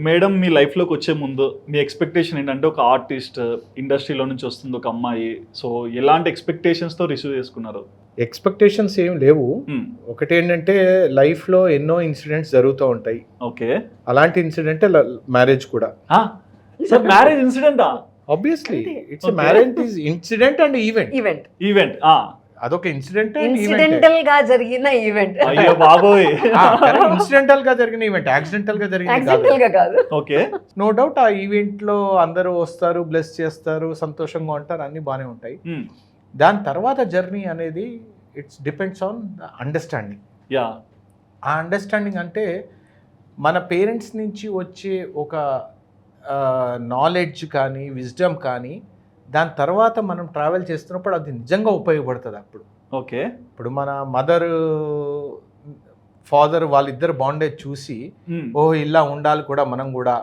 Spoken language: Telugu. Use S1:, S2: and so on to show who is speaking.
S1: మేడం మీ లైఫ్లోకి వచ్చే ముందు మీ ఎక్స్పెక్టేషన్ ఏంటంటే ఒక ఆర్టిస్ట్ ఇండస్ట్రీలో నుంచి వస్తుంది ఒక అమ్మాయి, సో ఎలాంటి ఎక్స్పెక్టేషన్స్తో రిసీవ్ చేసుకున్నారు?
S2: ఎక్స్పెక్టేషన్స్ ఏం లేవు. ఒకటి ఏంటంటే లైఫ్లో ఎన్నో ఇన్సిడెంట్స్ జరుగుతూ ఉంటాయి.
S1: ఓకే,
S2: అలాంటి ఇన్సిడెంటే మ్యారేజ్ కూడా.
S1: సార్ మ్యారేజ్ ఇన్సిడెంటా?
S2: Obviously it's
S1: Okay.
S2: Marriage is incident and event.
S1: Event
S2: అదొక ఇన్సిడెంట్ అండ్
S3: ఇన్సిడెంటల్ గా జరిగిన ఈవెంట్,
S1: అయ్యో బాబోయ్.
S2: ఇన్సిడెంటల్ గా జరిగిన ఈవెంట్, యాక్సిడెంటల్ గా జరిగింది
S3: యాక్సిడెంటల్ గా కాదు.
S1: Okay,
S2: no doubt. ఆ ఈవెంట్ లో అందరూ వస్తారు, బ్లెస్ చేస్తారు, సంతోషంగా ఉంటారు, అన్ని బాగానే ఉంటాయి. దాని తర్వాత జర్నీ అనేది it's depends on understanding.
S1: Yeah,
S2: ఆ అండర్స్టాండింగ్ అంటే మన పేరెంట్స్ నుంచి వచ్చే ఒక నాలెడ్జ్ కానీ విజ్డమ్ కానీ దాని తర్వాత మనం ట్రావెల్ చేస్తున్నప్పుడు అది నిజంగా ఉపయోగపడుతుంది. అప్పుడు
S1: ఓకే,
S2: ఇప్పుడు మన మదర్ ఫాదర్ వాళ్ళిద్దరు బాండేజ్ చూసి ఓ ఇలా ఉండాలి కూడా మనం కూడా